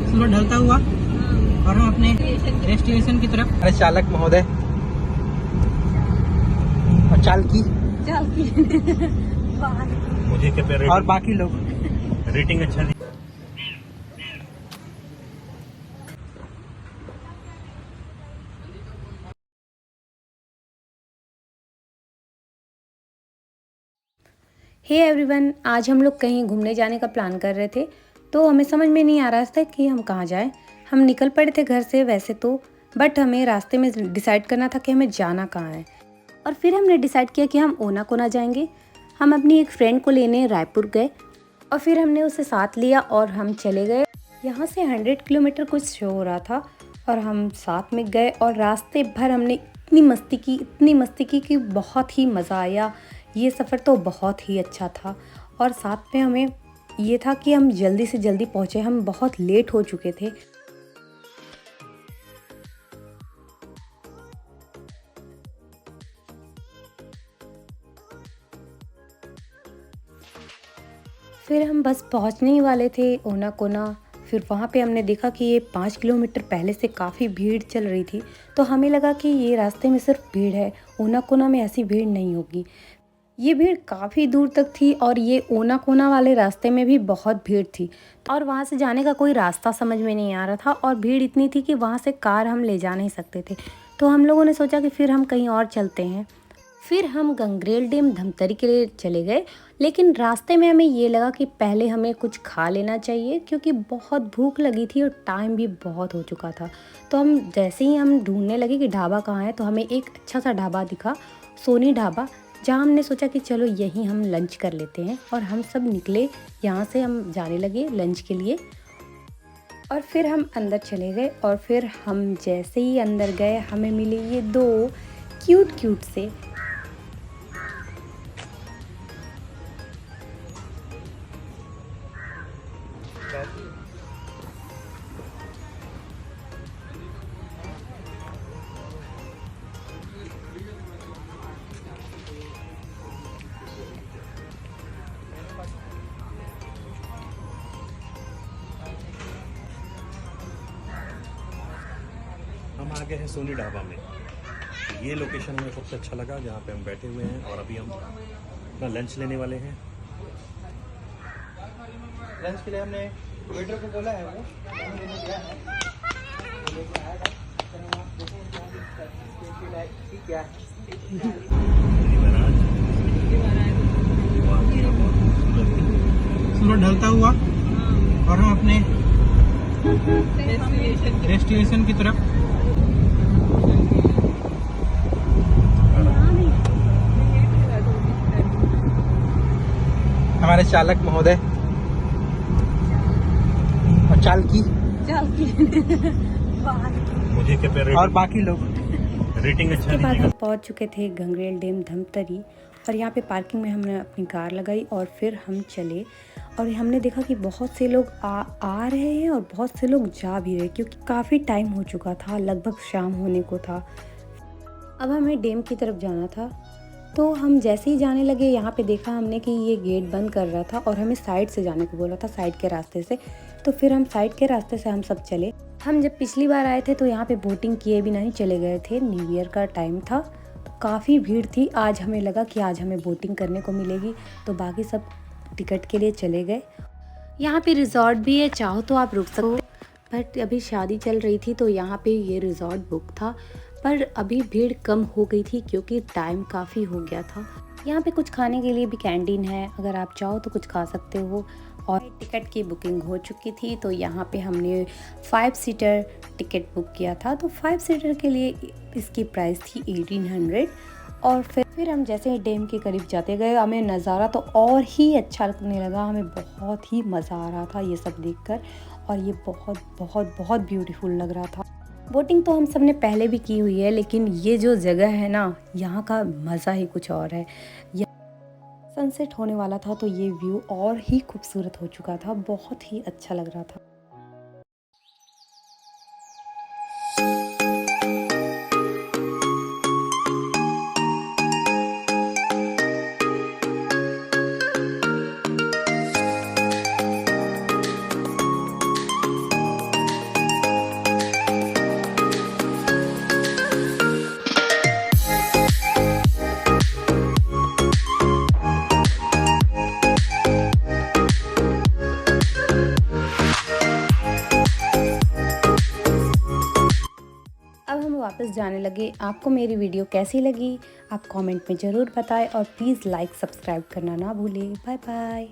सूरज ढलता हुआ और हम अपने डेस्टिनेशन की तरफ। अरे चालक महोदय और चालकी मुझे क्या और बाकी लोग रेटिंग अच्छा दी। हे एवरीवन, आज हम लोग कहीं घूमने जाने का प्लान कर रहे थे। तो हमें समझ में नहीं आ रहा था कि हम कहाँ जाएं। हम निकल पड़े थे घर से वैसे तो, बट हमें रास्ते में डिसाइड करना था कि हमें जाना कहाँ है। और फिर हमने डिसाइड किया कि हम ओना कोना जाएंगे। हम अपनी एक फ्रेंड को लेने रायपुर गए और फिर हमने उसे साथ लिया और हम चले गए। यहाँ से 100 किलोमीटर कुछ शो हो रहा था और हम साथ में गए और रास्ते भर हमने इतनी मस्ती की कि बहुत ही मज़ा आया। ये सफ़र तो बहुत ही अच्छा था और साथ में हमें ये था कि हम जल्दी से जल्दी पहुँचे। हम बहुत लेट हो चुके थे। फिर हम बस पहुँचने ही वाले थे ओना कोना। फिर वहाँ पे हमने देखा कि ये 5 किलोमीटर पहले से काफ़ी भीड़ चल रही थी, तो हमें लगा कि ये रास्ते में सिर्फ भीड़ है, ओना कोना में ऐसी भीड़ नहीं होगी। ये भीड़ काफ़ी दूर तक थी और ये ओना कोना वाले रास्ते में भी बहुत भीड़ थी और वहाँ से जाने का कोई रास्ता समझ में नहीं आ रहा था और भीड़ इतनी थी कि वहाँ से कार हम ले जा नहीं सकते थे। तो हम लोगों ने सोचा कि फिर हम कहीं और चलते हैं। फिर हम गंगरेल डैम धमतरी के लिए चले गए, लेकिन रास्ते में हमें ये लगा कि पहले हमें कुछ खा लेना चाहिए क्योंकि बहुत भूख लगी थी और टाइम भी बहुत हो चुका था। तो हम जैसे ही हम ढूंढने लगे कि ढाबा कहाँ है, तो हमें एक अच्छा सा ढाबा दिखा, सोनी ढाबा, जहाँ हमने सोचा कि चलो यहीं हम लंच कर लेते हैं। और हम सब निकले यहाँ से, हम जाने लगे लंच के लिए। और फिर हम अंदर चले गए और फिर हम जैसे ही अंदर गए हमें मिले ये दो क्यूट से हम आ गए हैं सोनी ढाबा में। ये लोकेशन हमें सबसे अच्छा लगा जहाँ पे हम बैठे हुए हैं और अभी हम अपना लंच लेने वाले हैं। लंच के लिए हमने वेटर को बोला है, वो क्या सूरज ढलता हुआ और हम अपने डेस्टिनेशन की तरफ। हमारे चालक महोदय और चालकी मुझे क्या और बाकी लोग रेटिंग अच्छा के बाद दीजिएगा। हम पहुंच चुके थे गंगरेल डैम धमतरी और यहाँ पे पार्किंग में हमने अपनी कार लगाई और फिर हम चले। और हमने देखा कि बहुत से लोग आ रहे हैं और बहुत से लोग जा भी रहे, क्योंकि काफ़ी टाइम हो चुका था, लगभग शाम होने को था। अब हमें डैम की तरफ जाना था, तो हम जैसे ही जाने लगे यहाँ पे देखा हमने कि ये गेट बंद कर रहा था और हमें साइड से जाने को बोला था, साइड के रास्ते से। तो फिर हम साइड के रास्ते से हम सब चले। हम जब पिछली बार आए थे तो यहाँ पे बोटिंग किए बिना ही चले गए थे, न्यू ईयर का टाइम था, काफ़ी भीड़ थी। आज हमें लगा कि आज हमें बोटिंग करने को मिलेगी, तो बाकी सब टिकट के लिए चले गए। यहाँ पे रिजॉर्ट भी है, चाहो तो आप रुक सकते हो, बट अभी शादी चल रही थी तो यहाँ पे ये रिजॉर्ट बुक था। पर अभी भीड़ कम हो गई थी क्योंकि टाइम काफ़ी हो गया था। यहाँ पे कुछ खाने के लिए भी कैंटीन है, अगर आप चाहो तो कुछ खा सकते हो। और टिकट की बुकिंग हो चुकी थी, तो यहाँ पे हमने 5 सीटर टिकट बुक किया था। तो 5 सीटर के लिए इसकी प्राइस थी 1800। और फिर हम जैसे ही डैम के करीब जाते गए, हमें नज़ारा तो और ही अच्छा लगने लगा। हमें बहुत ही मज़ा आ रहा था ये सब देखकर और ये बहुत बहुत बहुत ब्यूटीफुल लग रहा था। बोटिंग तो हम सब ने पहले भी की हुई है, लेकिन ये जो जगह है ना, यहाँ का मज़ा ही कुछ और है। सनसेट होने वाला था तो ये व्यू और ही खूबसूरत हो चुका था, बहुत ही अच्छा लग रहा था। वापस जाने लगे। आपको मेरी वीडियो कैसी लगी आप कमेंट में ज़रूर बताएं और प्लीज़ लाइक सब्सक्राइब करना ना भूलें। Bye bye.